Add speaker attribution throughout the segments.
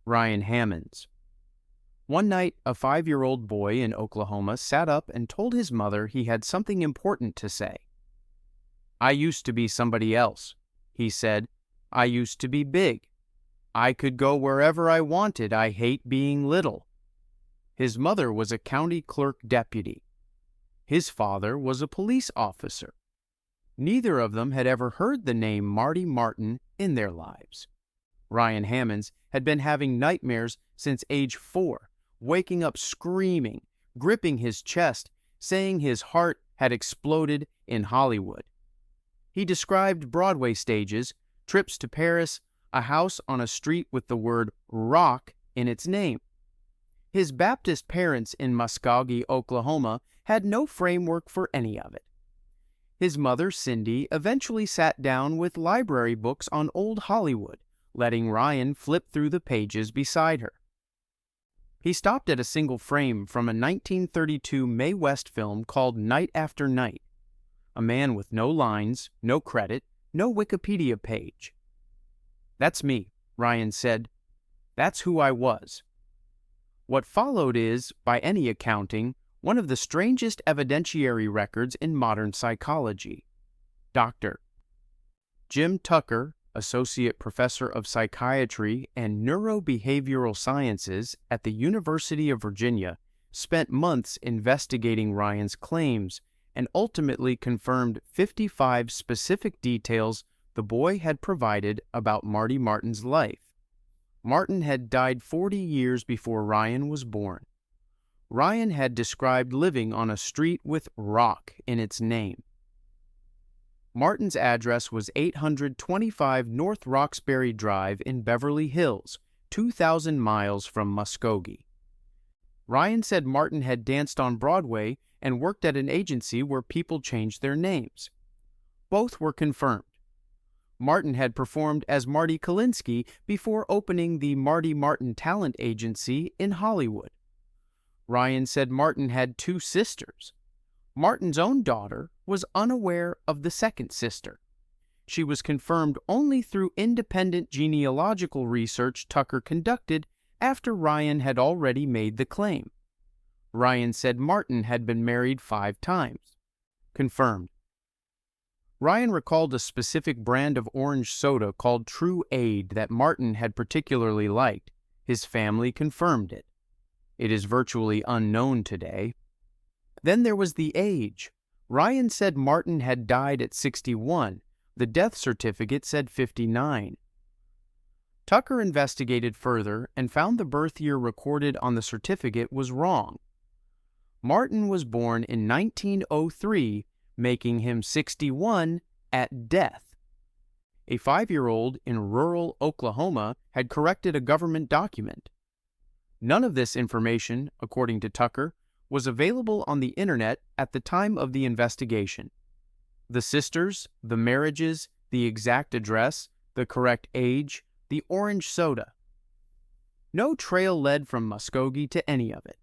Speaker 1: Ryan Hammonds. One night, a 5-year-old boy in Oklahoma sat up and told his mother he had something important to say. "I used to be somebody else," he said. "I used to be big. I could go wherever I wanted. I hate being little." His mother was a county clerk deputy. His father was a police officer. Neither of them had ever heard the name Marty Martyn in their lives. Ryan Hammonds had been having nightmares since age 4, waking up screaming, gripping his chest, saying his heart had exploded in Hollywood. He described Broadway stages, trips to Paris, a house on a street with the word rock in its name. His Baptist parents in Muskogee, Oklahoma, had no framework for any of it. His mother, Cindy, eventually sat down with library books on old Hollywood, letting Ryan flip through the pages beside her. He stopped at a single frame from a 1932 Mae West film called Night After Night. A man with no lines, no credit, no Wikipedia page. "That's me," Ryan said. "That's who I was." What followed is, by any accounting, one of the strangest evidentiary records in modern psychology. Dr. Jim Tucker, Associate Professor of Psychiatry and Neurobehavioral Sciences at the University of Virginia, spent months investigating Ryan's claims and ultimately confirmed 55 specific details the boy had provided about Marty Martyn's life. Martyn had died 40 years before Ryan was born. Ryan had described living on a street with rock in its name. Martyn's address was 825 North Roxbury Drive in Beverly Hills, 2,000 miles from Muskogee. Ryan said Martyn had danced on Broadway and worked at an agency where people changed their names. Both were confirmed. Martyn had performed as Marty Kalinsky before opening the Marty Martyn Talent Agency in Hollywood. Ryan said Martyn had 2 sisters. Martyn's own daughter was unaware of the second sister. She was confirmed only through independent genealogical research Tucker conducted after Ryan had already made the claim. Ryan said Martyn had been married 5 times. Confirmed. Ryan recalled a specific brand of orange soda called True Aid that Martyn had particularly liked. His family confirmed it. It is virtually unknown today. Then there was the age. Ryan said Martyn had died at 61. The death certificate said 59. Tucker investigated further and found the birth year recorded on the certificate was wrong. Martyn was born in 1903, making him 61 at death. A 5-year-old in rural Oklahoma had corrected a government document. None of this information, according to Tucker, was available on the internet at the time of the investigation. The sisters, the marriages, the exact address, the correct age, the orange soda. No trail led from Muskogee to any of it.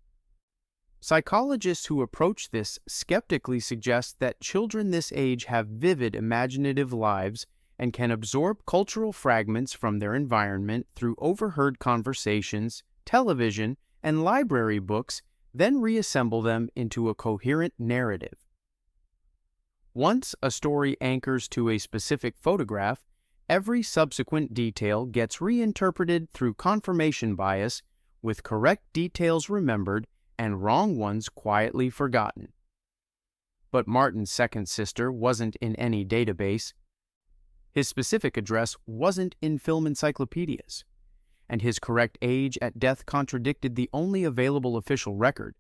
Speaker 1: Psychologists who approach this skeptically suggest that children this age have vivid imaginative lives and can absorb cultural fragments from their environment through overheard conversations, television, and library books, then reassemble them into a coherent narrative. Once a story anchors to a specific photograph, every subsequent detail gets reinterpreted through confirmation bias, with correct details remembered and wrong ones quietly forgotten. But Martyn's second sister wasn't in any database. His specific address wasn't in film encyclopedias, and his correct age at death contradicted the only available official record,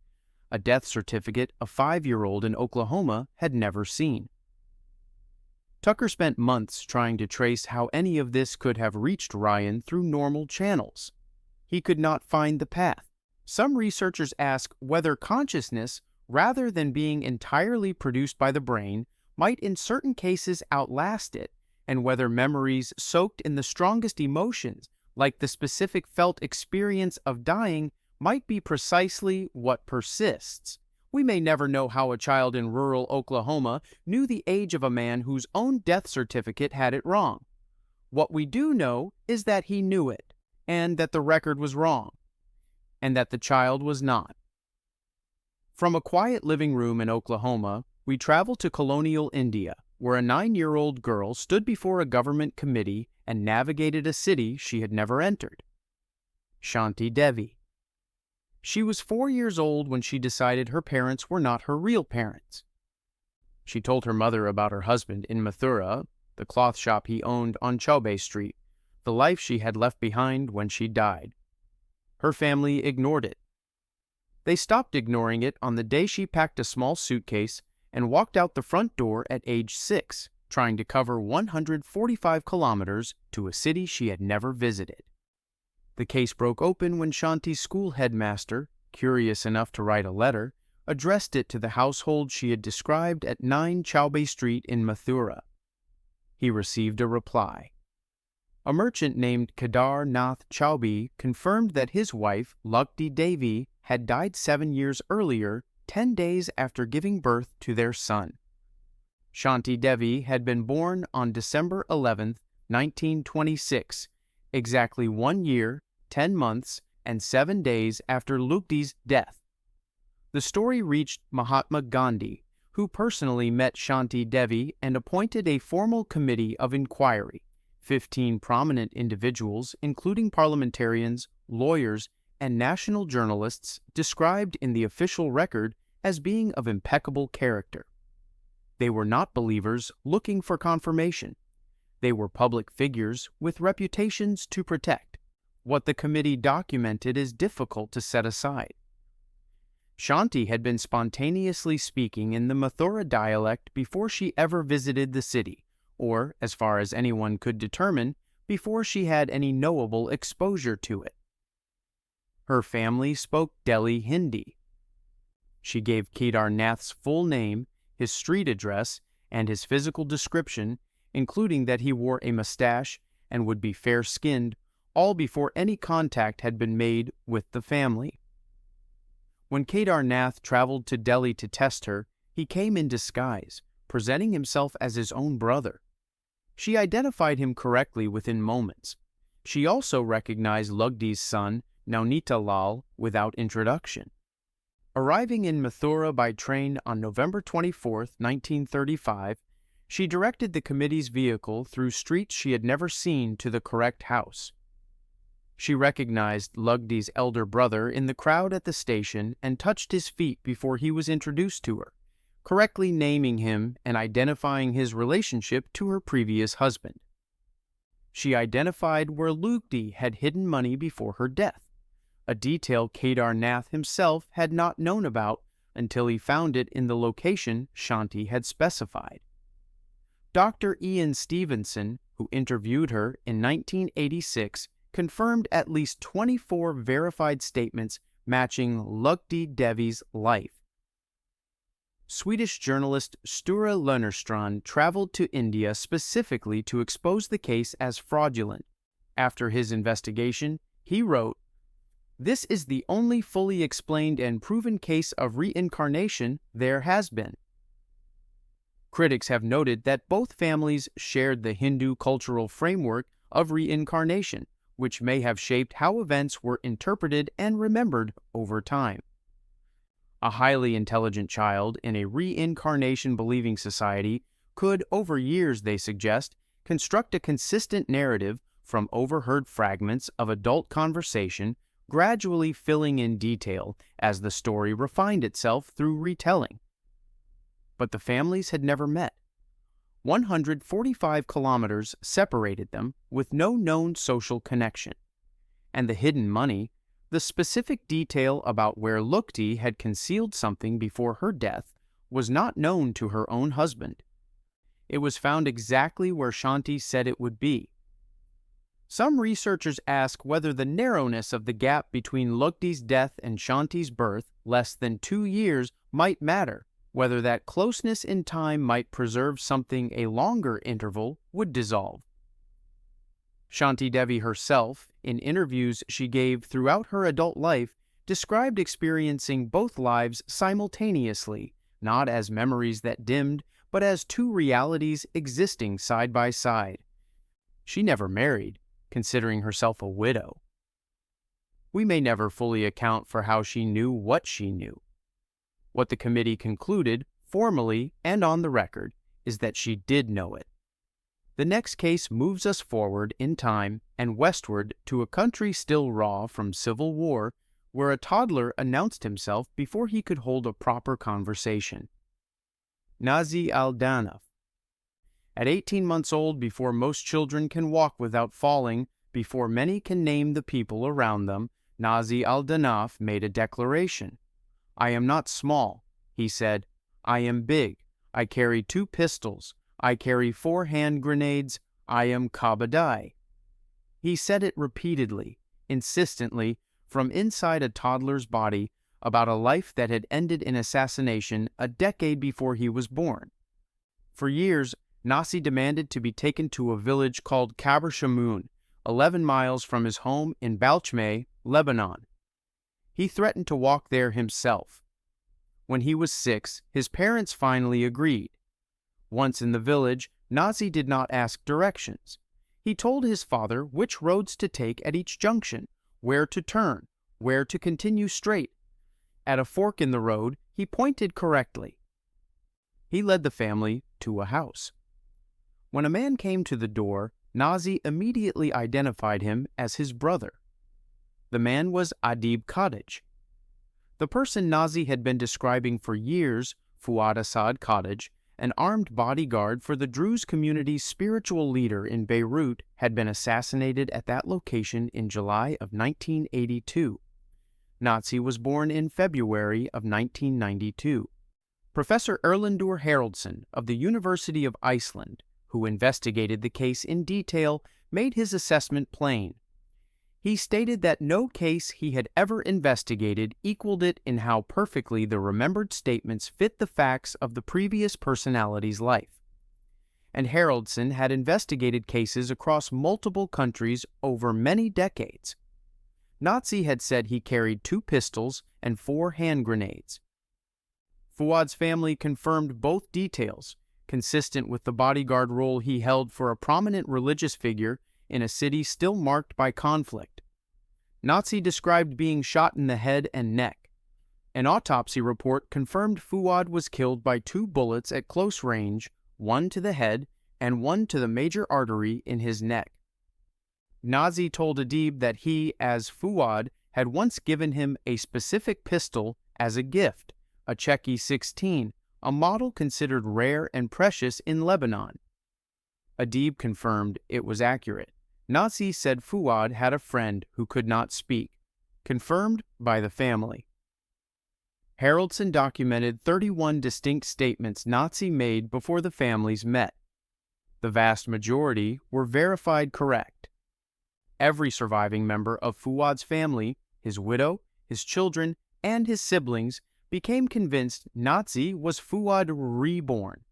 Speaker 1: a death certificate a 5-year-old in Oklahoma had never seen. Tucker spent months trying to trace how any of this could have reached Ryan through normal channels. He could not find the path. Some researchers ask whether consciousness, rather than being entirely produced by the brain, might in certain cases outlast it, and whether memories soaked in the strongest emotions, like the specific felt experience of dying, might be precisely what persists. We may never know how a child in rural Oklahoma knew the age of a man whose own death certificate had it wrong. What we do know is that he knew it, and that the record was wrong, and that the child was not. From a quiet living room in Oklahoma, we travel to colonial India, where a 9-year-old girl stood before a government committee and navigated a city she had never entered. Shanti Devi. She was 4 years old when she decided her parents were not her real parents. She told her mother about her husband in Mathura, the cloth shop he owned on Chaubey Street, the life she had left behind when she died. Her family ignored it. They stopped ignoring it on the day she packed a small suitcase and walked out the front door at age 6, trying to cover 145 kilometers to a city she had never visited. The case broke open when Shanti's school headmaster, curious enough to write a letter, addressed it to the household she had described at 9 Chaubey Street in Mathura. He received a reply. A merchant named Kedar Nath Chaubey confirmed that his wife, Lugdi Devi, had died 7 years earlier, 10 days after giving birth to their son. Shanti Devi had been born on December 11, 1926, exactly 1 year, 10 months, and 7 days after Lugdi's death. The story reached Mahatma Gandhi, who personally met Shanti Devi and appointed a formal committee of inquiry. 15 prominent individuals, including parliamentarians, lawyers, and national journalists, described in the official record as being of impeccable character. They were not believers looking for confirmation. They were public figures with reputations to protect. What the committee documented is difficult to set aside. Shanti had been spontaneously speaking in the Mathura dialect before she ever visited the city, or, as far as anyone could determine, before she had any knowable exposure to it. Her family spoke Delhi Hindi. She gave Kedar Nath's full name, his street address, and his physical description, including that he wore a mustache and would be fair-skinned, all before any contact had been made with the family. When Kedar Nath traveled to Delhi to test her, he came in disguise, presenting himself as his own brother. She identified him correctly within moments. She also recognized Lugdi's son, Naunita Lal, without introduction. Arriving in Mathura by train on November 24, 1935, she directed the committee's vehicle through streets she had never seen to the correct house. She recognized Lugdi's elder brother in the crowd at the station and touched his feet before he was introduced to her, correctly naming him and identifying his relationship to her previous husband. She identified where Lugdi had hidden money before her death, a detail Kedar Nath himself had not known about until he found it in the location Shanti had specified. Dr. Ian Stevenson, who interviewed her in 1986, confirmed at least 24 verified statements matching Lugdi Devi's life. Swedish journalist Sture Lunnerstrand traveled to India specifically to expose the case as fraudulent. After his investigation, he wrote, "This is the only fully explained and proven case of reincarnation there has been." Critics have noted that both families shared the Hindu cultural framework of reincarnation, which may have shaped how events were interpreted and remembered over time. A highly intelligent child in a reincarnation-believing society could, over years, they suggest, construct a consistent narrative from overheard fragments of adult conversation, gradually filling in detail as the story refined itself through retelling. But the families had never met. 145 kilometers separated them with no known social connection. And the hidden money, the specific detail about where Lugdi had concealed something before her death, was not known to her own husband. It was found exactly where Shanti said it would be. Some researchers ask whether the narrowness of the gap between Lugdi's death and Shanti's birth, less than 2 years, might matter, whether that closeness in time might preserve something a longer interval would dissolve. Shanti Devi herself, in interviews she gave throughout her adult life, described experiencing both lives simultaneously, not as memories that dimmed, but as two realities existing side by side. She never married, considering herself a widow. we may never fully account for how she knew what she knew. What the committee concluded, formally and on the record, is that she did know it. The next case moves us forward in time and westward to a country still raw from civil war, where a toddler announced himself before he could hold a proper conversation. Nazi al-Danaf. At 18 months old, before most children can walk without falling, before many can name the people around them, Nazi al-Danaf made a declaration. "I am not small," he said. "I am big. I carry 2 pistols. I carry 4 hand grenades. I am Kabadai." He said it repeatedly, insistently, from inside a toddler's body, about a life that had ended in assassination a decade before he was born. For years, Nazi demanded to be taken to a village called Kabr Shamoun, 11 miles from his home in Balchmay, Lebanon. He threatened to walk there himself. When he was 6, his parents finally agreed. Once in the village, Nazi did not ask directions. He told his father which roads to take at each junction, where to turn, where to continue straight. At a fork in the road, he pointed correctly. He led the family to a house. When a man came to the door, Nazi immediately identified him as his brother. The man was Adib Kadej. The person Nazi had been describing for years, Fuad Assad Kadej, an armed bodyguard for the Druze community's spiritual leader in Beirut, had been assassinated at that location in July of 1982. Nazi was born in February of 1992. Professor Erlendur Haraldsson of the University of Iceland, who investigated the case in detail, made his assessment plain. He stated that no case he had ever investigated equaled it in how perfectly the remembered statements fit the facts of the previous personality's life. And Haraldsson had investigated cases across multiple countries over many decades. Nazi had said he carried 2 pistols and 4 hand grenades. Fuad's family confirmed both details, consistent with the bodyguard role he held for a prominent religious figure in a city still marked by conflict. Nazi described being shot in the head and neck. An autopsy report confirmed Fuad was killed by 2 bullets at close range, 1 to the head and 1 to the major artery in his neck. Nazi told Adib that he, as Fuad, had once given him a specific pistol as a gift, a Cheki 16, a model considered rare and precious in Lebanon. Adib confirmed it was accurate. Nazi said Fuad had a friend who could not speak, confirmed by the family. Haraldsson documented 31 distinct statements Nazi made before the families met. The vast majority were verified correct. Every surviving member of Fuad's family, his widow, his children, and his siblings became convinced Nazi was Fuad reborn.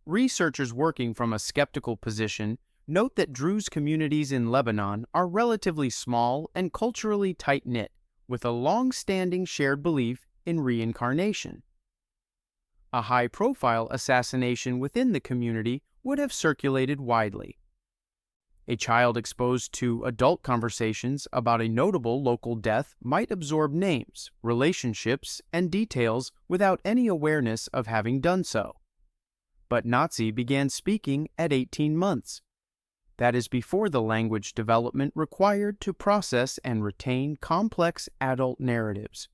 Speaker 1: Researchers working from a skeptical position note that Druze communities in Lebanon are relatively small and culturally tight-knit, with a long-standing shared belief in reincarnation. A high-profile assassination within the community would have circulated widely. A child exposed to adult conversations about a notable local death might absorb names, relationships, and details without any awareness of having done so. But Nazi began speaking at 18 months. That is before the language development required to process and retain complex adult narratives.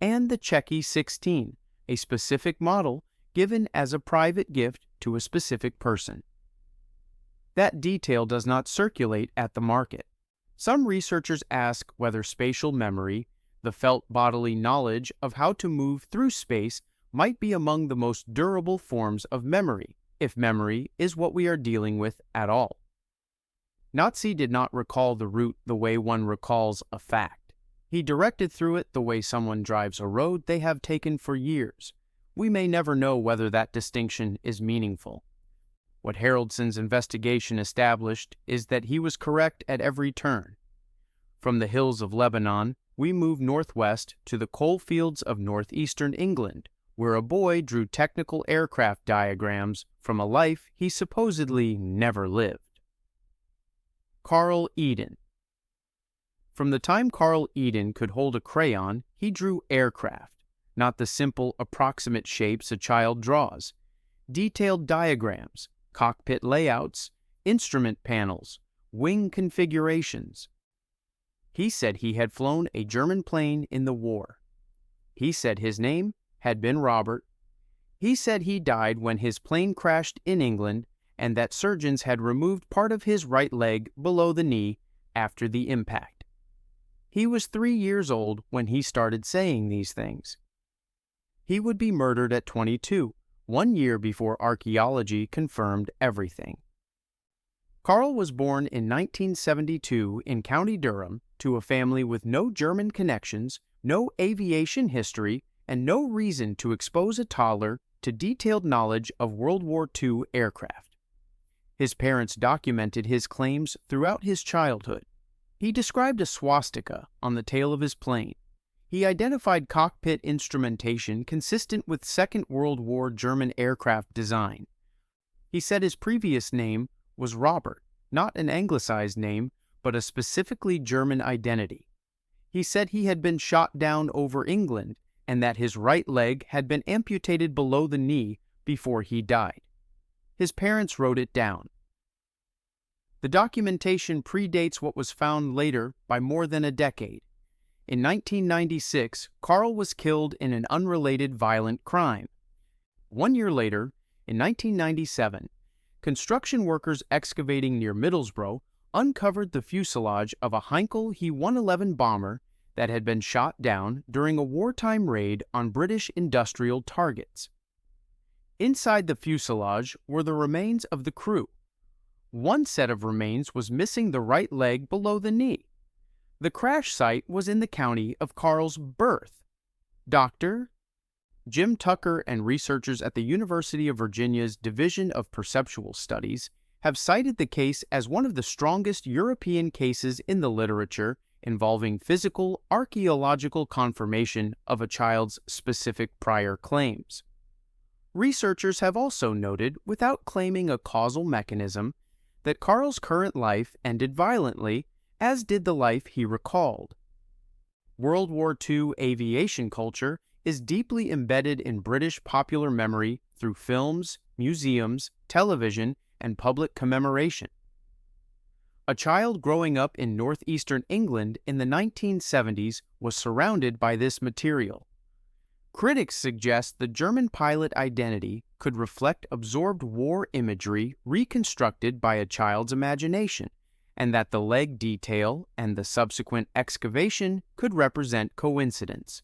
Speaker 1: And the Cheki 16, a specific model given as a private gift to a specific person. That detail does not circulate at the market. Some researchers ask whether spatial memory, the felt bodily knowledge of how to move through space, might be among the most durable forms of memory, if memory is what we are dealing with at all. Nazi did not recall the route the way one recalls a fact. He directed through it the way someone drives a road they have taken for years. We may never know whether that distinction is meaningful. What Haraldsson's investigation established is that he was correct at every turn. From the hills of Lebanon, we move northwest to the coal fields of northeastern England, where a boy drew technical aircraft diagrams from a life he supposedly never lived. Carl Eden. From the time Carl Eden could hold a crayon, he drew aircraft, not the simple, approximate shapes a child draws. Detailed diagrams, cockpit layouts, instrument panels, wing configurations. He said he had flown a German plane in the war. He said his name had been Robert. He said he died when his plane crashed in England and that surgeons had removed part of his right leg below the knee after the impact. He was 3 years old when he started saying these things. He would be murdered at 22, 1 year before archaeology confirmed everything. Carl was born in 1972 in County Durham to a family with no German connections, no aviation history, and no reason to expose a toddler to detailed knowledge of World War II aircraft. His parents documented his claims throughout his childhood. He described a swastika on the tail of his plane. He identified cockpit instrumentation consistent with Second World War German aircraft design. He said his previous name was Robert, not an anglicized name, but a specifically German identity. He said he had been shot down over England and that his right leg had been amputated below the knee before he died. His parents wrote it down. The documentation predates what was found later by more than a decade. In 1996, Carl was killed in an unrelated violent crime. 1 year later, in 1997, construction workers excavating near Middlesbrough uncovered the fuselage of a Heinkel He-111 bomber that had been shot down during a wartime raid on British industrial targets. Inside the fuselage were the remains of the crew. One set of remains was missing the right leg below the knee. The crash site was in the county of Carl's birth. Dr. Jim Tucker and researchers at the University of Virginia's Division of Perceptual Studies have cited the case as one of the strongest European cases in the literature involving physical archaeological confirmation of a child's specific prior claims. Researchers have also noted, without claiming a causal mechanism, that Carl's current life ended violently, as did the life he recalled. World War II aviation culture is deeply embedded in British popular memory through films, museums, television, and public commemoration. A child growing up in northeastern England in the 1970s was surrounded by this material. Critics suggest the German pilot identity could reflect absorbed war imagery reconstructed by a child's imagination, and that the leg detail and the subsequent excavation could represent coincidence.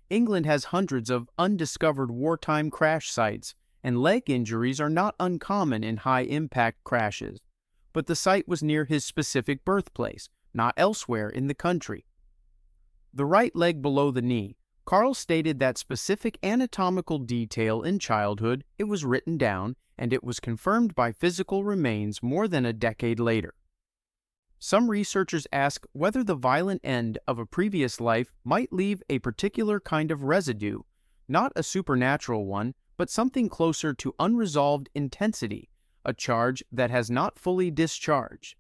Speaker 1: England has hundreds of undiscovered wartime crash sites, and leg injuries are not uncommon in high-impact crashes, but the site was near his specific birthplace, not elsewhere in the country. The right leg below the knee. Carl stated that specific anatomical detail in childhood, it was written down, and it was confirmed by physical remains more than a decade later. Some researchers ask whether the violent end of a previous life might leave a particular kind of residue, not a supernatural one, but something closer to unresolved intensity, a charge that has not fully discharged.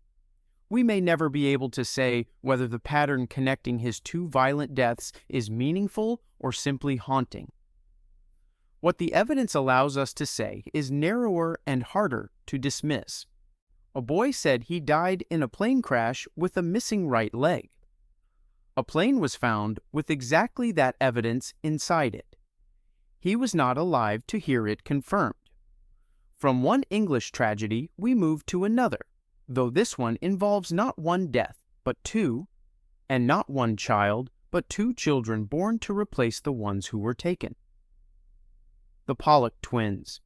Speaker 1: We may never be able to say whether the pattern connecting his 2 violent deaths is meaningful or simply haunting. What the evidence allows us to say is narrower and harder to dismiss. A boy said he died in a plane crash with a missing right leg. A plane was found with exactly that evidence inside it. He was not alive to hear it confirmed. From one English tragedy, we move to another, though this one involves not 1 death, but 2, and not 1 child, but 2 children born to replace the ones who were taken. The Pollock twins.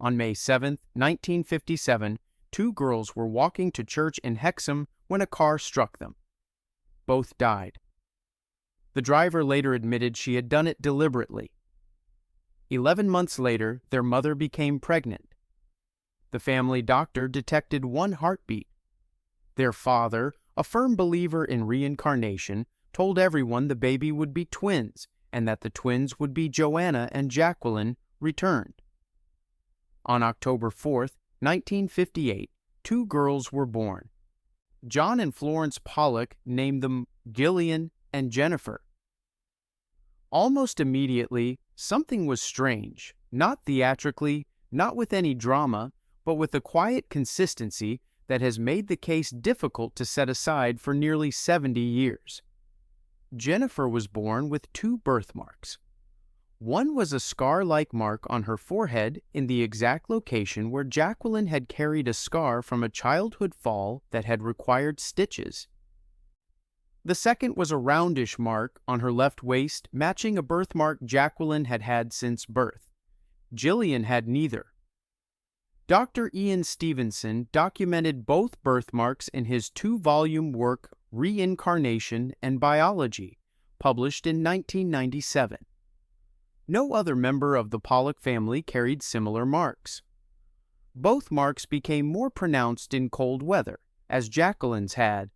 Speaker 1: On May 7, 1957, 2 girls were walking to church in Hexham when a car struck them. Both died. The driver later admitted she had done it deliberately. 11 months later, their mother became pregnant. The family doctor detected 1 heartbeat. Their father, a firm believer in reincarnation, told everyone the baby would be twins and that the twins would be Joanna and Jacqueline, returned. On October 4, 1958, 2 girls were born. John and Florence Pollock named them Gillian and Jennifer. Almost immediately, something was strange, not theatrically, not with any drama, but with a quiet consistency that has made the case difficult to set aside for nearly 70 years. Jennifer was born with 2 birthmarks. One was a scar-like mark on her forehead in the exact location where Jacqueline had carried a scar from a childhood fall that had required stitches. The second was a roundish mark on her left waist, matching a birthmark Jacqueline had had since birth. Gillian had neither. Dr. Ian Stevenson documented both birthmarks in his 2-volume work Reincarnation and Biology, published in 1997. No other member of the Pollock family carried similar marks. Both marks became more pronounced in cold weather, as Jacqueline's had.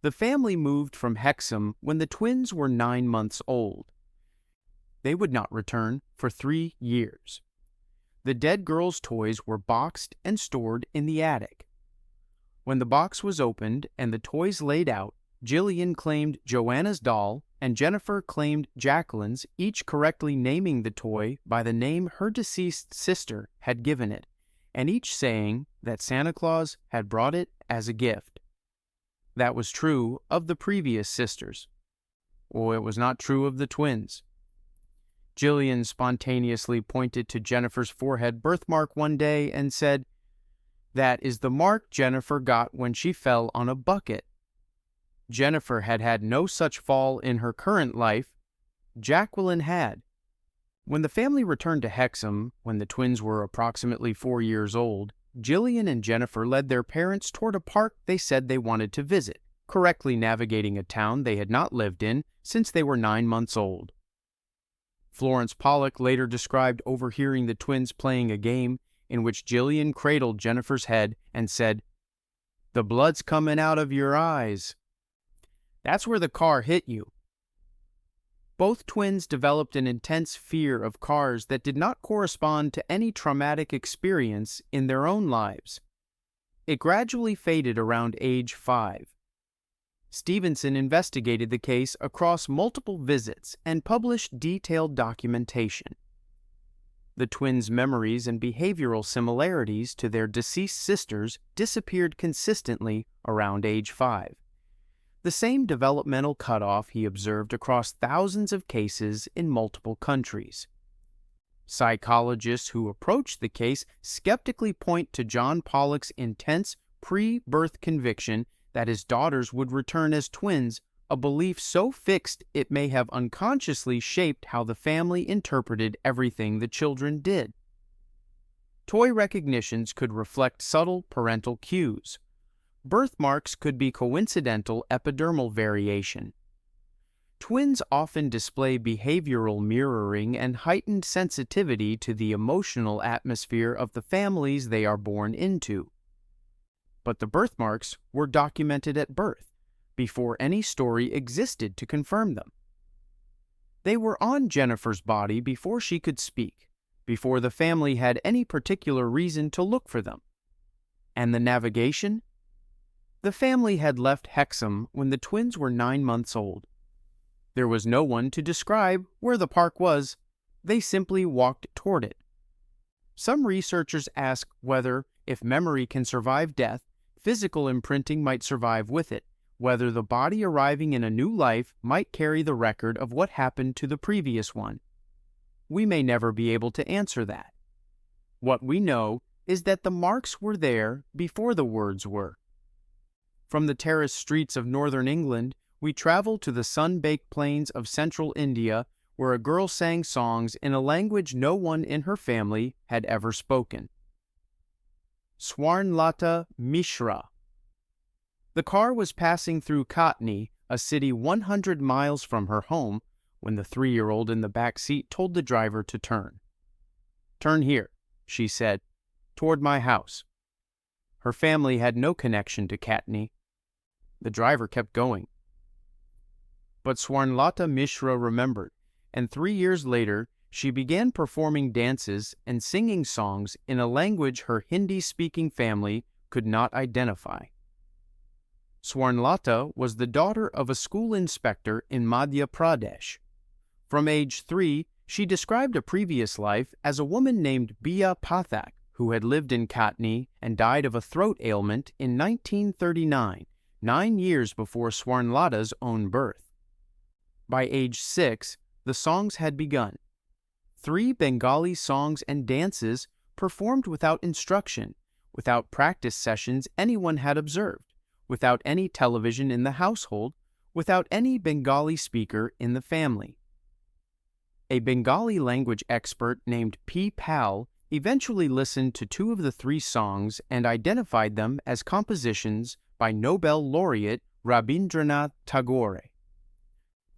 Speaker 1: The family moved from Hexham when the twins were 9 months old. They would not return for 3 years. The dead girl's toys were boxed and stored in the attic. When the box was opened and the toys laid out, Gillian claimed Joanna's doll and Jennifer claimed Jacqueline's, each correctly naming the toy by the name her deceased sister had given it, and each saying that Santa Claus had brought it as a gift. That was true of the previous sisters. Well, it was not true of the twins. Gillian spontaneously pointed to Jennifer's forehead birthmark one day and said, "That is the mark Jennifer got when she fell on a bucket." Jennifer had had no such fall in her current life. Jacqueline had. When the family returned to Hexham, when the twins were approximately 4 years old, Gillian and Jennifer led their parents toward a park they said they wanted to visit, correctly navigating a town they had not lived in since they were 9 months old. Florence Pollock later described overhearing the twins playing a game in which Gillian cradled Jennifer's head and said, "The blood's coming out of your eyes. That's where the car hit you." Both twins developed an intense fear of cars that did not correspond to any traumatic experience in their own lives. It gradually faded around age 5. Stevenson investigated the case across multiple visits and published detailed documentation. The twins' memories and behavioral similarities to their deceased sisters disappeared consistently around age 5. The same developmental cutoff he observed across thousands of cases in multiple countries. Psychologists who approach the case skeptically point to John Pollock's intense pre-birth conviction that his daughters would return as twins, a belief so fixed it may have unconsciously shaped how the family interpreted everything the children did. Toy recognitions could reflect subtle parental cues. Birthmarks could be coincidental epidermal variation. Twins often display behavioral mirroring and heightened sensitivity to the emotional atmosphere of the families they are born into. But the birthmarks were documented at birth, before any story existed to confirm them. They were on Jennifer's body before she could speak, before the family had any particular reason to look for them. And the navigation? The family had left Hexham when the twins were 9 months old. There was no one to describe where the park was. They simply walked toward it. Some researchers ask whether, if memory can survive death, physical imprinting might survive with it, whether the body arriving in a new life might carry the record of what happened to the previous one. We may never be able to answer that. What we know is that the marks were there before the words were. From the terraced streets of northern England, we travel to the sun-baked plains of central India, where a girl sang songs in a language no one in her family had ever spoken. Swarnlata Mishra. The car was passing through Katni, a city 100 miles from her home, when the 3-year-old in the back seat told the driver to turn. "Turn here," she said, "toward my house." Her family had no connection to Katni. The driver kept going. But Swarnlata Mishra remembered, and 3 years later, she began performing dances and singing songs in a language her Hindi-speaking family could not identify. Swarnlata was the daughter of a school inspector in Madhya Pradesh. From age 3, she described a previous life as a woman named Bia Pathak, who had lived in Katni and died of a throat ailment in 1939, 9 years before Swarnlata's own birth. By age 6, the songs had begun. 3 Bengali songs and dances performed without instruction, without practice sessions anyone had observed, without any television in the household, without any Bengali speaker in the family. A Bengali language expert named P. Pal eventually listened to 2 of the 3 songs and identified them as compositions by Nobel laureate Rabindranath Tagore.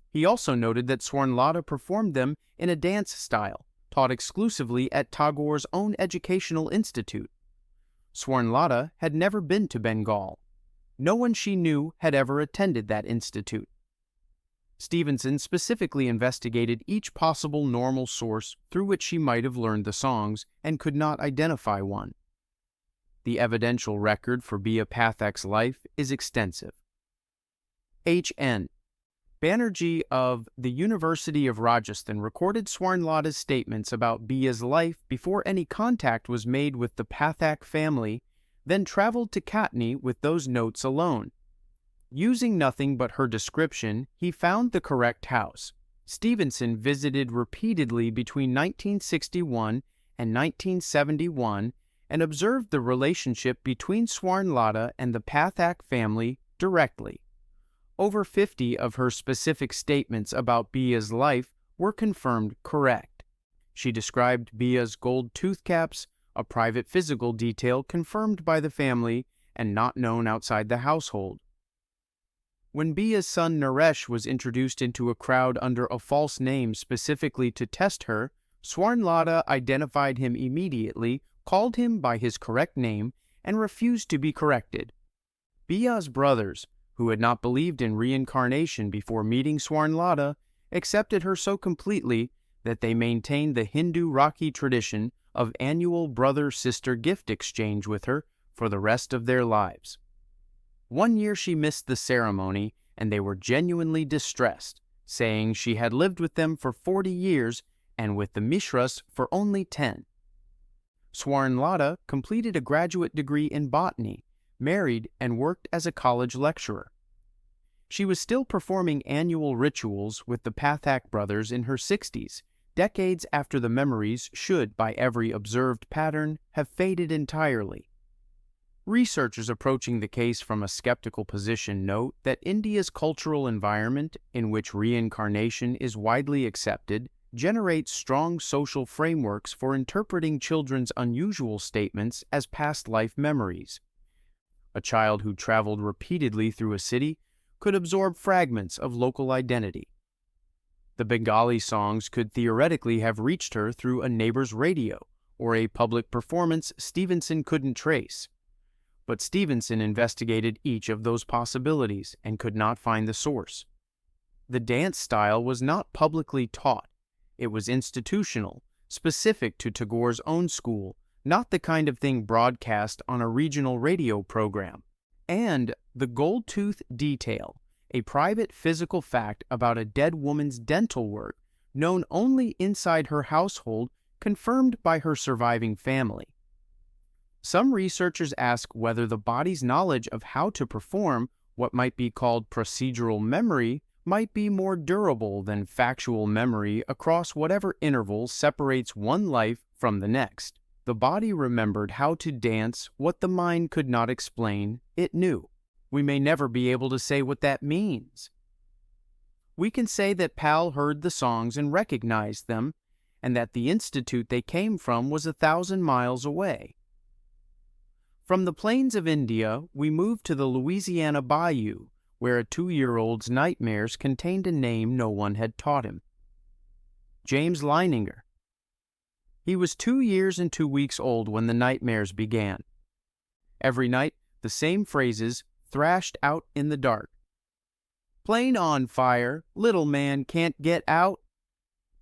Speaker 1: He also noted that Swarnlata performed them in a dance style, taught exclusively at Tagore's own educational institute. Swarnlata had never been to Bengal. No one she knew had ever attended that institute. Stevenson specifically investigated each possible normal source through which she might have learned the songs and could not identify one. The evidential record for Bia Pathak's life is extensive. H.N. Banerjee of the University of Rajasthan recorded Swarnlata's statements about Bia's life before any contact was made with the Pathak family, then traveled to Katni with those notes alone. Using nothing but her description, he found the correct house. Stevenson visited repeatedly between 1961 and 1971 and observed the relationship between Swarnlata and the Pathak family directly. Over 50 of her specific statements about Bia's life were confirmed correct. She described Bia's gold tooth caps, a private physical detail confirmed by the family and not known outside the household. When Bia's son Naresh was introduced into a crowd under a false name specifically to test her, Swarnlata identified him immediately, called him by his correct name, and refused to be corrected. Bia's brothers, who had not believed in reincarnation before meeting Swarnlata, accepted her so completely that they maintained the Hindu Rakhi tradition of annual brother-sister gift exchange with her for the rest of their lives. 1 year she missed the ceremony, and they were genuinely distressed, saying she had lived with them for 40 years and with the Mishras for only 10. Swarnlata completed a graduate degree in botany, married, and worked as a college lecturer. She was still performing annual rituals with the Pathak brothers in her 60s, decades after the memories should, by every observed pattern, have faded entirely. Researchers approaching the case from a skeptical position note that India's cultural environment, in which reincarnation is widely accepted, generates strong social frameworks for interpreting children's unusual statements as past life memories. A child who traveled repeatedly through a city could absorb fragments of local identity. The Bengali songs could theoretically have reached her through a neighbor's radio or a public performance Stevenson couldn't trace. But Stevenson investigated each of those possibilities and could not find the source. The dance style was not publicly taught. It was institutional, specific to Tagore's own school, not the kind of thing broadcast on a regional radio program. And the gold tooth detail, a private physical fact about a dead woman's dental work, known only inside her household, confirmed by her surviving family. Some researchers ask whether the body's knowledge of how to perform what might be called procedural memory might be more durable than factual memory across whatever interval separates one life from the next. The body remembered how to dance what the mind could not explain, it knew. We may never be able to say what that means. We can say that Pal heard the songs and recognized them, and that the institute they came from was 1,000 miles away. From the plains of India, we moved to the Louisiana bayou, where a 2-year-old's nightmares contained a name no one had taught him. James Leininger. He was 2 years and 2 weeks old when the nightmares began. Every night, the same phrases thrashed out in the dark. "Plane on fire, little man can't get out."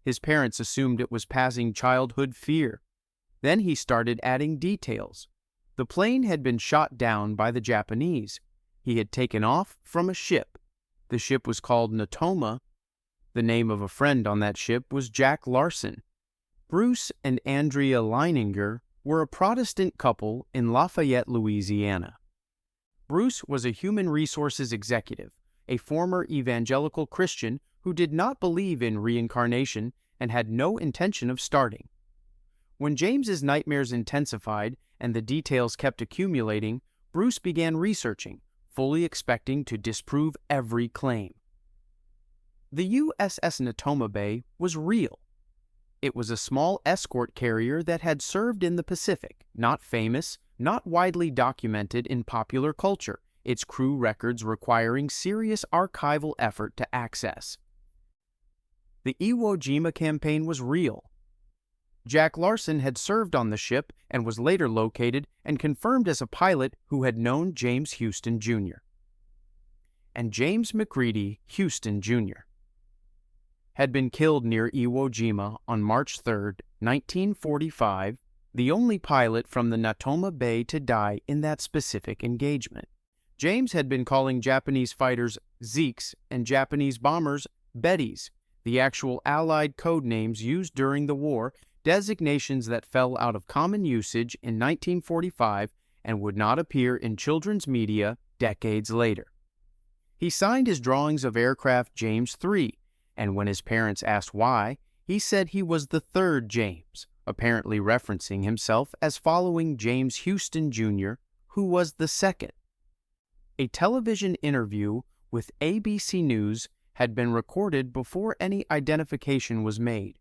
Speaker 1: His parents assumed it was passing childhood fear. Then he started adding details. The plane had been shot down by the Japanese. he had taken off from a ship. The ship was called Natoma. The name of a friend on that ship was Jack Larson. Bruce and Andrea Leininger were a Protestant couple in Lafayette, Louisiana. Bruce was a human resources executive, a former evangelical Christian who did not believe in reincarnation and had no intention of starting. When James's nightmares intensified and the details kept accumulating, Bruce began researching, fully expecting to disprove every claim. The USS Natoma Bay was real. It was a small escort carrier that had served in the Pacific, not famous, not widely documented in popular culture, its crew records requiring serious archival effort to access. The Iwo Jima campaign was real. Jack Larson had served on the ship and was later located and confirmed as a pilot who had known James Houston, Jr. And James McCready Houston, Jr. had been killed near Iwo Jima on March 3, 1945, the only pilot from the Natoma Bay to die in that specific engagement. James had been calling Japanese fighters Zeeks and Japanese bombers Bettys, the actual Allied code names used during the war, designations that fell out of common usage in 1945 and would not appear in children's media decades later. He signed his drawings of aircraft James III, and when his parents asked why, he said he was the third James, apparently referencing himself as following James Houston, Jr., who was the second. A television interview with ABC News had been recorded before any identification was made.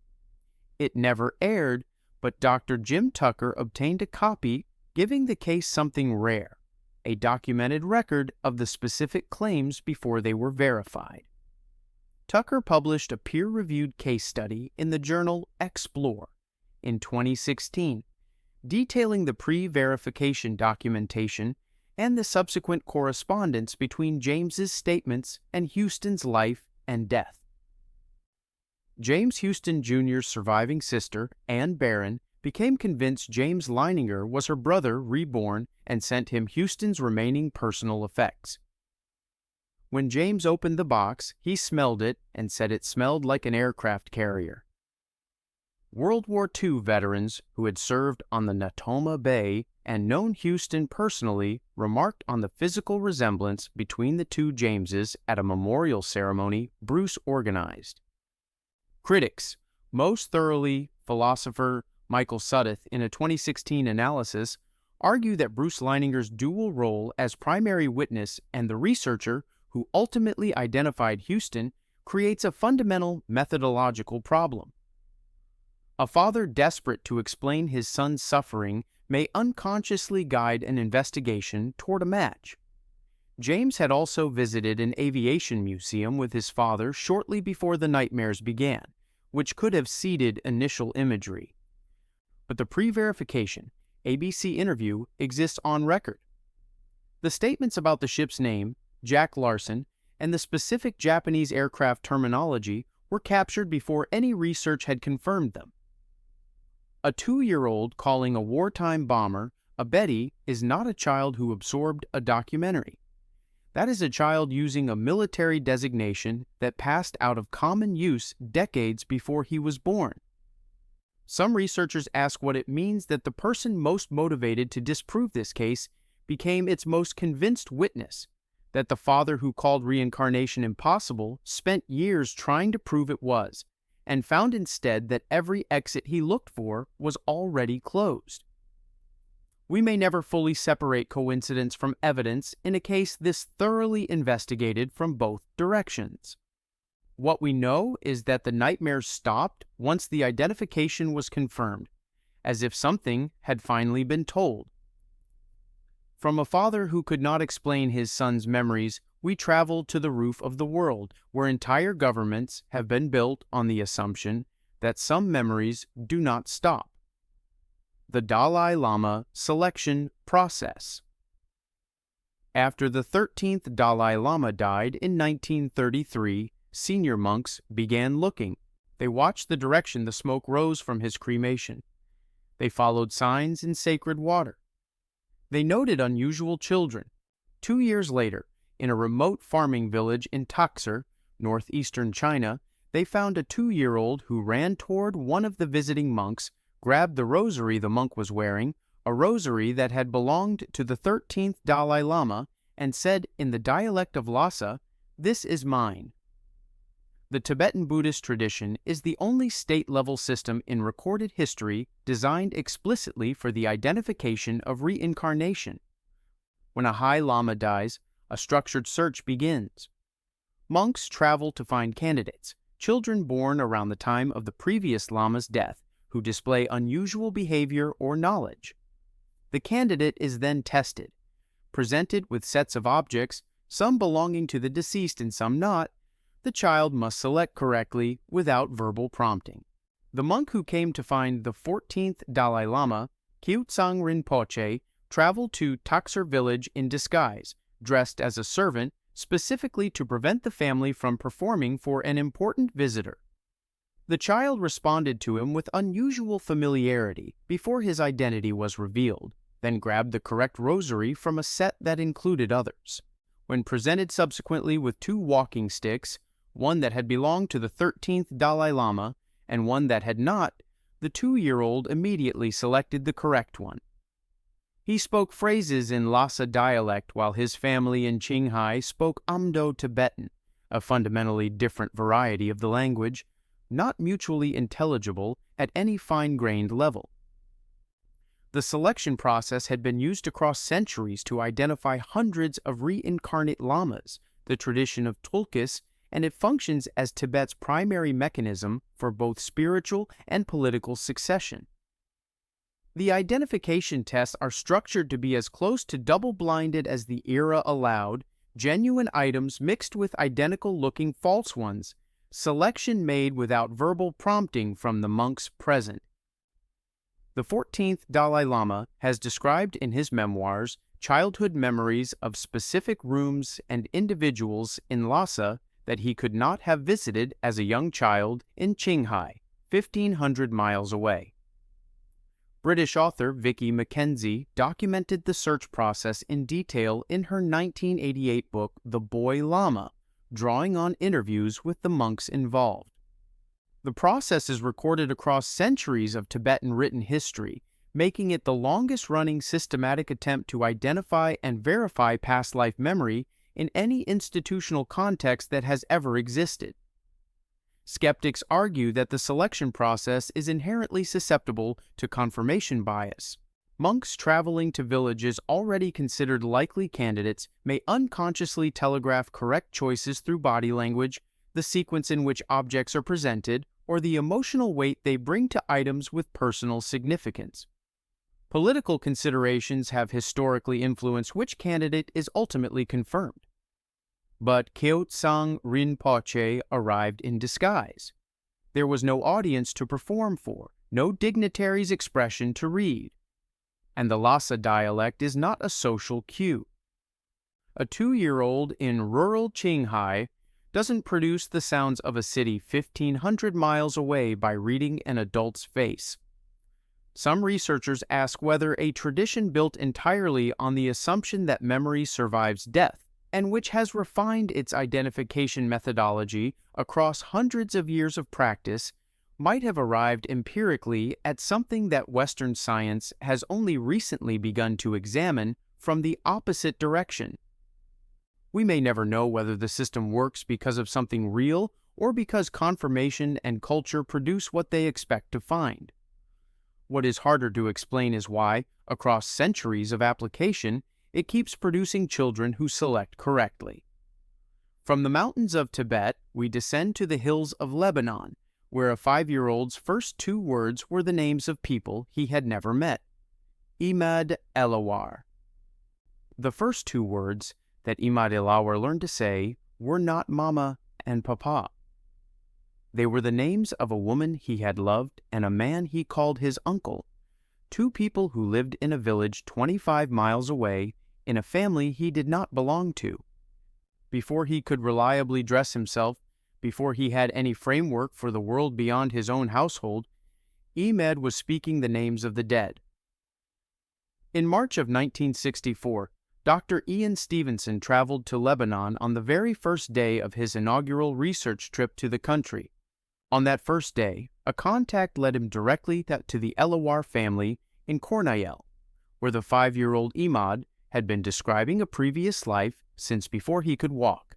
Speaker 1: It never aired, but Dr. Jim Tucker obtained a copy, giving the case something rare, a documented record of the specific claims before they were verified. Tucker published a peer-reviewed case study in the journal Explore in 2016, detailing the pre-verification documentation and the subsequent correspondence between James's statements and Houston's life and death. James Houston Jr.'s surviving sister, Ann Barron, became convinced James Leininger was her brother reborn and sent him Houston's remaining personal effects. When James opened the box, he smelled it and said it smelled like an aircraft carrier. World War II veterans who had served on the Natoma Bay and known Houston personally remarked on the physical resemblance between the two Jameses at a memorial ceremony Bruce organized. Critics, most thoroughly philosopher Michael Sudduth in a 2016 analysis, argue that Bruce Leininger's dual role as primary witness and the researcher who ultimately identified Houston creates a fundamental methodological problem. A father desperate to explain his son's suffering may unconsciously guide an investigation toward a match. James had also visited an aviation museum with his father shortly before the nightmares began, which could have seeded initial imagery. But the pre-verification ABC interview exists on record. The statements about the ship's name, Jack Larson, and the specific Japanese aircraft terminology were captured before any research had confirmed them. A 2-year-old calling a wartime bomber a Betty is not a child who absorbed a documentary. That is a child using a military designation that passed out of common use decades before he was born. Some researchers ask what it means that the person most motivated to disprove this case became its most convinced witness, that the father who called reincarnation impossible spent years trying to prove it was, and found instead that every exit he looked for was already closed. We may never fully separate coincidence from evidence in a case this thoroughly investigated from both directions. What we know is that the nightmares stopped once the identification was confirmed, as if something had finally been told. From a father who could not explain his son's memories, we traveled to the roof of the world, where entire governments have been built on the assumption that some memories do not stop. The Dalai Lama selection process. After the 13th Dalai Lama died in 1933, senior monks began looking. They watched the direction the smoke rose from his cremation. They followed signs in sacred water. They noted unusual children. 2 years later, in a remote farming village in Taxer, northeastern China, they found a 2-year-old who ran toward one of the visiting monks, grabbed the rosary the monk was wearing, a rosary that had belonged to the 13th Dalai Lama, and said in the dialect of Lhasa, "This is mine." The Tibetan Buddhist tradition is the only state-level system in recorded history designed explicitly for the identification of reincarnation. When a high lama dies, a structured search begins. Monks travel to find candidates, children born around the time of the previous lama's death, who display unusual behavior or knowledge. The candidate is then tested, presented with sets of objects, some belonging to the deceased and some not. The child must select correctly without verbal prompting. The monk who came to find the 14th Dalai Lama, Kyutsang Rinpoche, traveled to Taxer village in disguise, dressed as a servant, specifically to prevent the family from performing for an important visitor. The child responded to him with unusual familiarity before his identity was revealed, then grabbed the correct rosary from a set that included others. When presented subsequently with 2 walking sticks, one that had belonged to the 13th Dalai Lama and one that had not, the 2-year-old immediately selected the correct one. He spoke phrases in Lhasa dialect while his family in Qinghai spoke Amdo Tibetan, a fundamentally different variety of the language, not mutually intelligible at any fine-grained level. The selection process had been used across centuries to identify hundreds of reincarnate lamas, the tradition of Tulkis, and it functions as Tibet's primary mechanism for both spiritual and political succession. The identification tests are structured to be as close to double-blinded as the era allowed, genuine items mixed with identical-looking false ones, selection made without verbal prompting from the monks present. The 14th Dalai Lama has described in his memoirs childhood memories of specific rooms and individuals in Lhasa that he could not have visited as a young child in Qinghai, 1,500 miles away. British author Vicky Mackenzie documented the search process in detail in her 1988 book The Boy Lama, drawing on interviews with the monks involved. The process is recorded across centuries of Tibetan written history, making it the longest-running systematic attempt to identify and verify past life memory in any institutional context that has ever existed. Skeptics argue that the selection process is inherently susceptible to confirmation bias. Monks traveling to villages already considered likely candidates may unconsciously telegraph correct choices through body language, the sequence in which objects are presented, or the emotional weight they bring to items with personal significance. Political considerations have historically influenced which candidate is ultimately confirmed. But Kyutsang Rinpoche arrived in disguise. There was no audience to perform for, no dignitary's expression to read. And the Lhasa dialect is not a social cue. A 2-year-old in rural Qinghai doesn't produce the sounds of a city 1,500 miles away by reading an adult's face. Some researchers ask whether a tradition built entirely on the assumption that memory survives death, and which has refined its identification methodology across hundreds of years of practice, might have arrived empirically at something that Western science has only recently begun to examine from the opposite direction. We may never know whether the system works because of something real or because confirmation and culture produce what they expect to find. What is harder to explain is why, across centuries of application, it keeps producing children who select correctly. From the mountains of Tibet, we descend to the hills of Lebanon, where a 5-year-old's first 2 words were the names of people he had never met. Imad Elawar. The first 2 words that Imad Elawar learned to say were not Mama and Papa. They were the names of a woman he had loved and a man he called his uncle, 2 people who lived in a village 25 miles away in a family he did not belong to. Before he could reliably dress himself, before he had any framework for the world beyond his own household, Imad was speaking the names of the dead. In March of 1964, Dr. Ian Stevenson traveled to Lebanon on the very first day of his inaugural research trip to the country. On that first day, a contact led him directly to the Elawar family in Cornayel, where the 5-year-old Imad had been describing a previous life since before he could walk.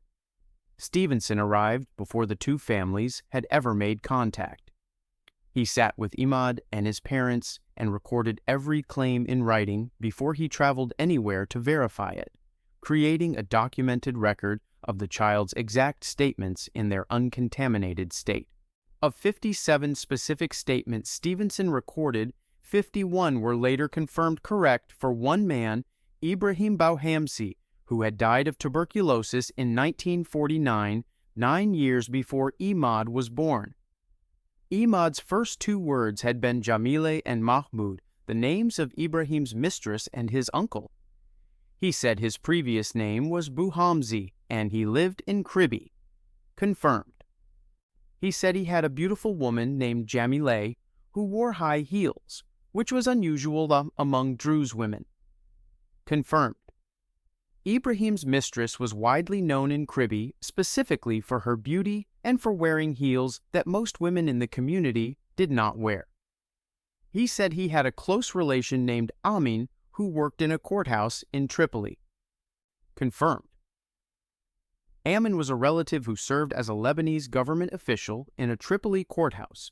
Speaker 1: Stevenson arrived before the two families had ever made contact. He sat with Imad and his parents and recorded every claim in writing before he traveled anywhere to verify it, creating a documented record of the child's exact statements in their uncontaminated state. Of 57 specific statements Stevenson recorded, 51 were later confirmed correct for one man, Ibrahim Bouhamsi, who had died of tuberculosis in 1949, 9 years before Imad was born. Imad's first 2 words had been Jamile and Mahmoud, the names of Ibrahim's mistress and his uncle. He said his previous name was Bouhamsi and he lived in Kribi. Confirmed. He said he had a beautiful woman named Jamile who wore high heels, which was unusual among Druze women. Confirmed. Ibrahim's mistress was widely known in Kribi specifically for her beauty and for wearing heels that most women in the community did not wear. He said he had a close relation named Amin who worked in a courthouse in Tripoli. Confirmed. Amin was a relative who served as a Lebanese government official in a Tripoli courthouse.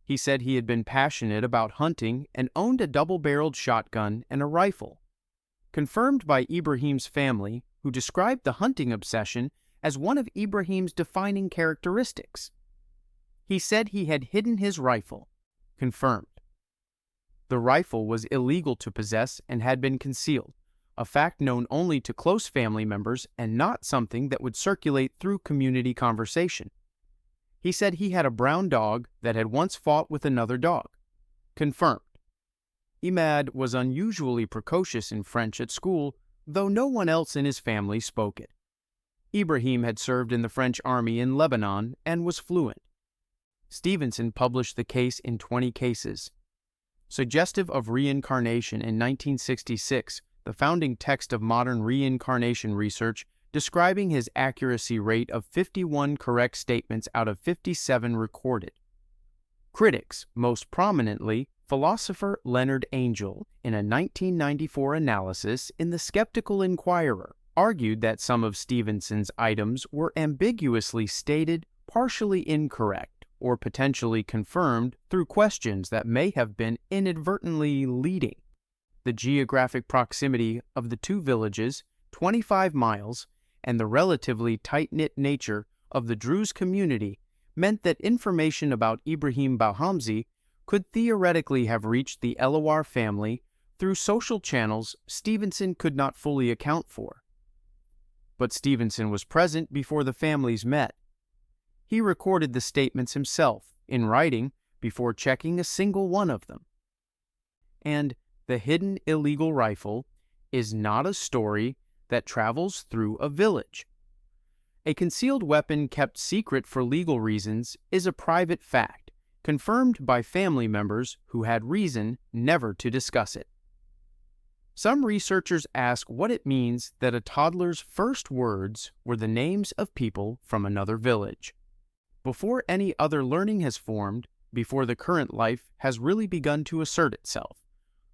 Speaker 1: He said he had been passionate about hunting and owned a double-barreled shotgun and a rifle. Confirmed by Ibrahim's family, who described the hunting obsession as one of Ibrahim's defining characteristics. He said he had hidden his rifle. Confirmed. The rifle was illegal to possess and had been concealed, a fact known only to close family members and not something that would circulate through community conversation. He said he had a brown dog that had once fought with another dog. Confirmed. Imad was unusually precocious in French at school, though no one else in his family spoke it. Ibrahim had served in the French army in Lebanon and was fluent. Stevenson published the case in 20 cases. Suggestive of reincarnation in 1966, the founding text of modern reincarnation research, describing his accuracy rate of 51 correct statements out of 57 recorded. Critics, most prominently, philosopher Leonard Angel, in a 1994 analysis in The Skeptical Inquirer, argued that some of Stevenson's items were ambiguously stated, partially incorrect, or potentially confirmed through questions that may have been inadvertently leading. The geographic proximity of the two villages, 25 miles, and the relatively tight-knit nature of the Druze community meant that information about Ibrahim Bouhamsi could theoretically have reached the Elawar family through social channels Stevenson could not fully account for. But Stevenson was present before the families met. He recorded the statements himself, in writing, before checking a single one of them. And the hidden illegal rifle is not a story that travels through a village. A concealed weapon kept secret for legal reasons is a private fact, confirmed by family members who had reason never to discuss it. Some researchers ask what it means that a toddler's first words were the names of people from another village. Before any other learning has formed, before the current life has really begun to assert itself,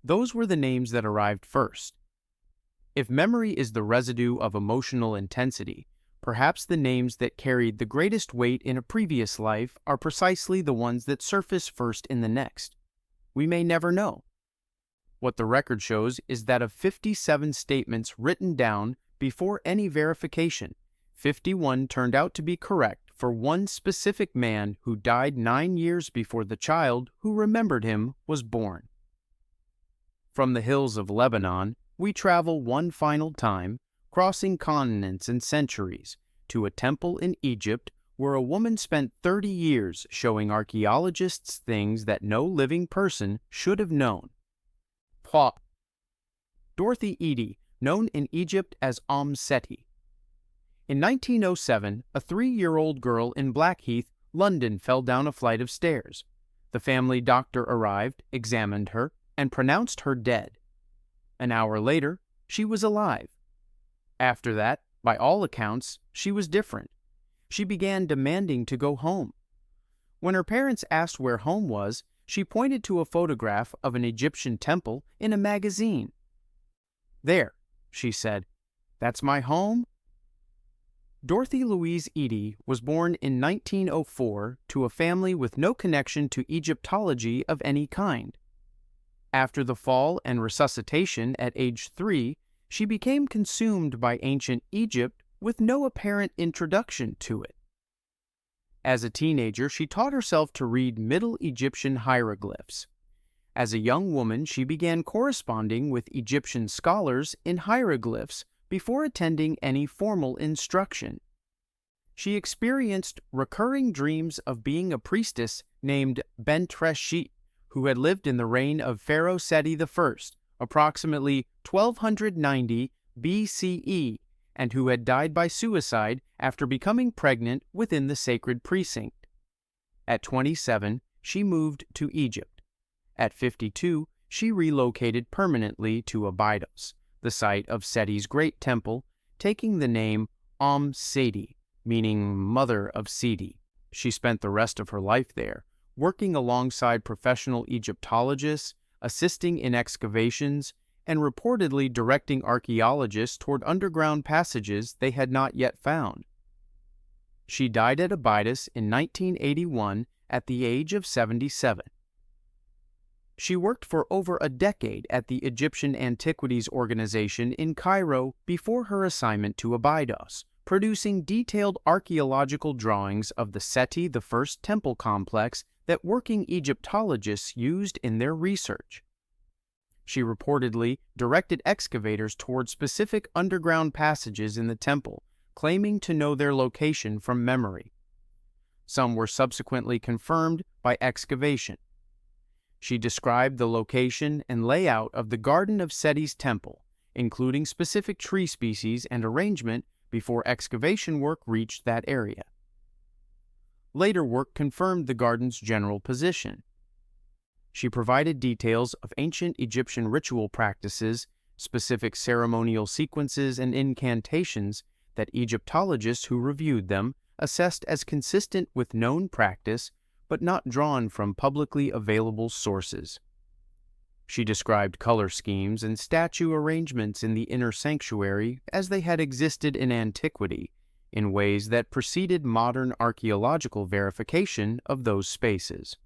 Speaker 1: those were the names that arrived first. If memory is the residue of emotional intensity, perhaps the names that carried the greatest weight in a previous life are precisely the ones that surface first in the next. We may never know. What the record shows is that of 57 statements written down before any verification, 51 turned out to be correct for one specific man who died 9 years before the child who remembered him was born. From the hills of Lebanon, we travel one final time, crossing continents and centuries, to a temple in Egypt where a woman spent 30 years showing archaeologists things that no living person should have known. Dorothy Eady, known in Egypt as Seti. In 1907, a 3-year-old girl in Blackheath, London, fell down a flight of stairs. The family doctor arrived, examined her, and pronounced her dead. An hour later, she was alive. After that, by all accounts, she was different. She began demanding to go home. When her parents asked where home was, she pointed to a photograph of an Egyptian temple in a magazine. "There," she said, "that's my home." Dorothy Louise Eady was born in 1904 to a family with no connection to Egyptology of any kind. After the fall and resuscitation at age 3, she became consumed by ancient Egypt with no apparent introduction to it. As a teenager, she taught herself to read Middle Egyptian hieroglyphs. As a young woman, she began corresponding with Egyptian scholars in hieroglyphs before attending any formal instruction. She experienced recurring dreams of being a priestess named Bentreshit, who had lived in the reign of Pharaoh Seti I, approximately 1290 BCE, and who had died by suicide after becoming pregnant within the sacred precinct. At 27, she moved to Egypt. At 52, she relocated permanently to Abydos, the site of Seti's great temple, taking the name Seti, meaning Mother of Seti. She spent the rest of her life there, working alongside professional Egyptologists, assisting in excavations, and reportedly directing archaeologists toward underground passages they had not yet found. She died at Abydos in 1981 at the age of 77. She worked for over a decade at the Egyptian Antiquities Organization in Cairo before her assignment to Abydos, producing detailed archaeological drawings of the Seti I temple complex that working Egyptologists used in their research. She reportedly directed excavators toward specific underground passages in the temple, claiming to know their location from memory. Some were subsequently confirmed by excavation. She described the location and layout of the garden of Seti's temple, including specific tree species and arrangement before excavation work reached that area. Later work confirmed the garden's general position. She provided details of ancient Egyptian ritual practices, specific ceremonial sequences and incantations that Egyptologists who reviewed them assessed as consistent with known practice but not drawn from publicly available sources. She described color schemes and statue arrangements in the inner sanctuary as they had existed in antiquity, in ways that preceded modern archaeological verification of those spaces.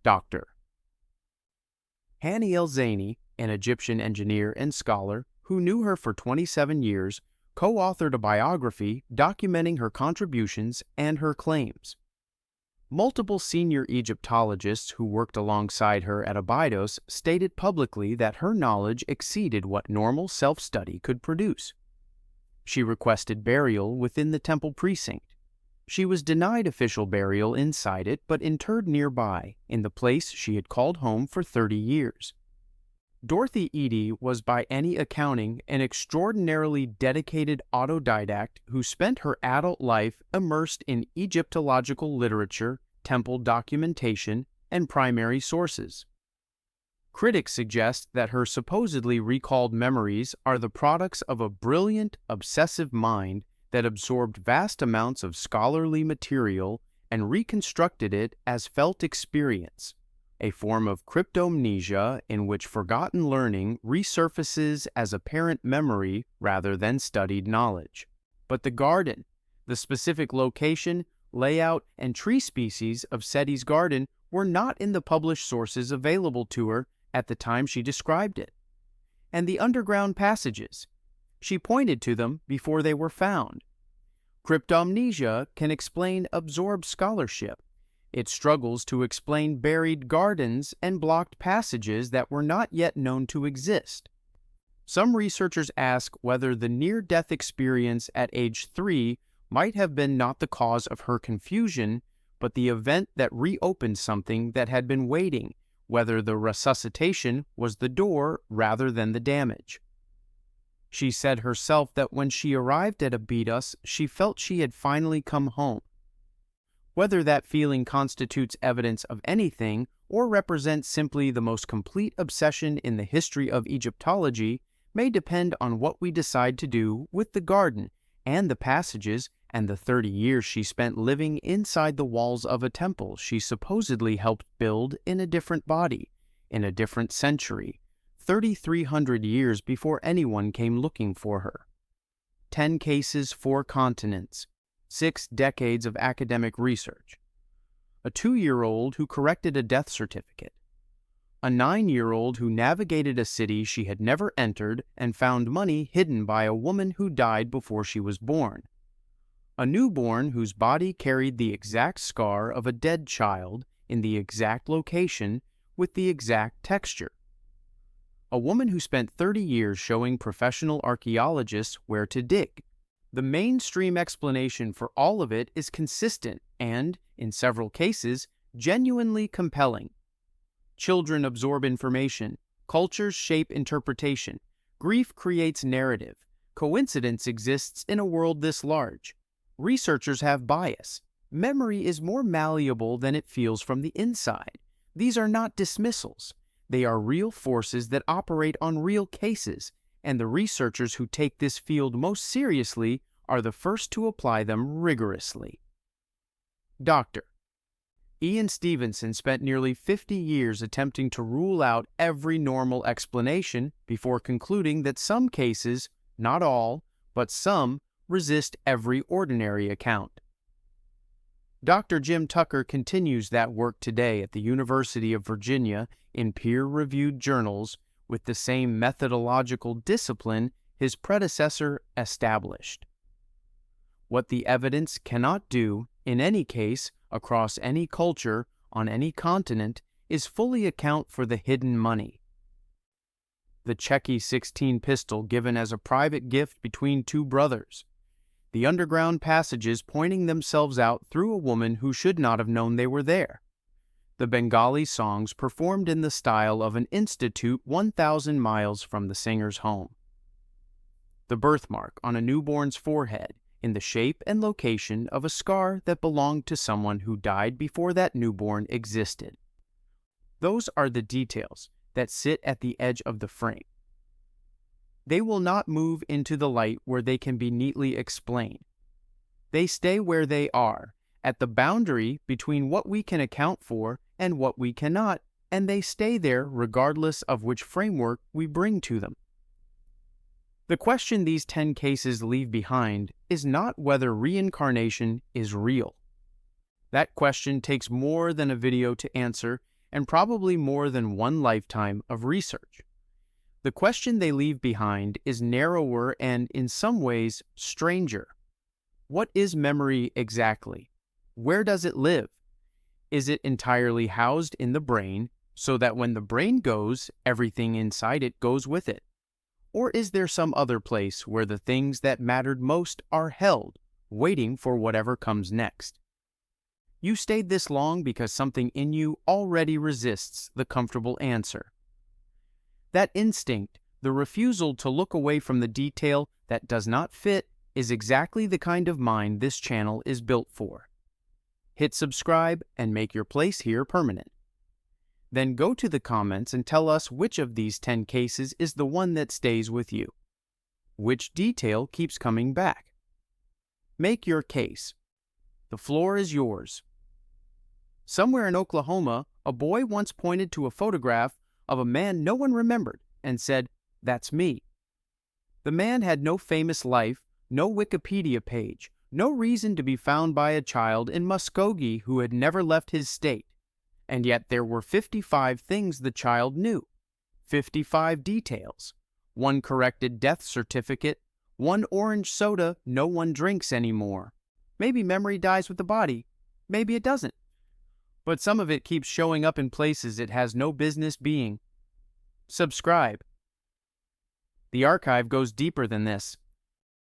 Speaker 1: Dr. Hani El-Zaini, an Egyptian engineer and scholar who knew her for 27 years, co-authored a biography documenting her contributions and her claims. Multiple senior Egyptologists who worked alongside her at Abydos stated publicly that her knowledge exceeded what normal self-study could produce. She requested burial within the temple precinct. She was denied official burial inside it, but interred nearby, in the place she had called home for 30 years. Dorothy Eady was by any accounting an extraordinarily dedicated autodidact who spent her adult life immersed in Egyptological literature, temple documentation, and primary sources. Critics suggest that her supposedly recalled memories are the products of a brilliant, obsessive mind that absorbed vast amounts of scholarly material and reconstructed it as felt experience, a form of cryptomnesia in which forgotten learning resurfaces as apparent memory rather than studied knowledge. But the garden, the specific location, layout, and tree species of Seti's garden were not in the published sources available to her at the time she described it. And the underground passages, she pointed to them before they were found. Cryptomnesia can explain absorbed scholarship. It struggles to explain buried gardens and blocked passages that were not yet known to exist. Some researchers ask whether the near-death experience at age 3 might have been not the cause of her confusion, but the event that reopened something that had been waiting, whether the resuscitation was the door rather than the damage. She said herself that when she arrived at Abydos, she felt she had finally come home. Whether that feeling constitutes evidence of anything or represents simply the most complete obsession in the history of Egyptology may depend on what we decide to do with the garden and the passages and the 30 years she spent living inside the walls of a temple she supposedly helped build in a different body, in a different century, 3,300 years before anyone came looking for her. 10 cases, 4 continents, 6 decades of academic research. A 2-year-old who corrected a death certificate. A 9-year-old who navigated a city she had never entered and found money hidden by a woman who died before she was born. A newborn whose body carried the exact scar of a dead child in the exact location with the exact texture. A woman who spent 30 years showing professional archaeologists where to dig. The mainstream explanation for all of it is consistent and, in several cases, genuinely compelling. Children absorb information, cultures shape interpretation, grief creates narrative, coincidence exists in a world this large. Researchers have bias. Memory is more malleable than it feels from the inside. These are not dismissals. They are real forces that operate on real cases, and the researchers who take this field most seriously are the first to apply them rigorously. Doctor. Ian Stevenson spent nearly 50 years attempting to rule out every normal explanation before concluding that some cases, not all, but some, resist every ordinary account. Dr. Jim Tucker continues that work today at the University of Virginia in peer-reviewed journals with the same methodological discipline his predecessor established. What the evidence cannot do, in any case, across any culture, on any continent, is fully account for the hidden money. The Checky 16 pistol given as a private gift between 2 brothers. The underground passages pointing themselves out through a woman who should not have known they were there. The Bengali songs performed in the style of an institute 1,000 miles from the singer's home. The birthmark on a newborn's forehead in the shape and location of a scar that belonged to someone who died before that newborn existed. Those are the details that sit at the edge of the frame. They will not move into the light where they can be neatly explained. They stay where they are, at the boundary between what we can account for and what we cannot, and they stay there regardless of which framework we bring to them. The question these 10 cases leave behind is not whether reincarnation is real. That question takes more than a video to answer and probably more than one lifetime of research. The question they leave behind is narrower and, in some ways, stranger. What is memory exactly? Where does it live? Is it entirely housed in the brain, so that when the brain goes, everything inside it goes with it? Or is there some other place where the things that mattered most are held, waiting for whatever comes next? You stayed this long because something in you already resists the comfortable answer. That instinct, the refusal to look away from the detail that does not fit, is exactly the kind of mind this channel is built for. Hit subscribe and make your place here permanent. Then go to the comments and tell us which of these 10 cases is the one that stays with you. Which detail keeps coming back? Make your case. The floor is yours. Somewhere in Oklahoma, a boy once pointed to a photograph of a man no one remembered and said, "That's me." The man had no famous life, no Wikipedia page, no reason to be found by a child in Muskogee who had never left his state. And yet there were 55 things the child knew, 55 details, 1 corrected death certificate, 1 orange soda no one drinks anymore. Maybe memory dies with the body, maybe it doesn't. But some of it keeps showing up in places it has no business being. Subscribe. The archive goes deeper than this.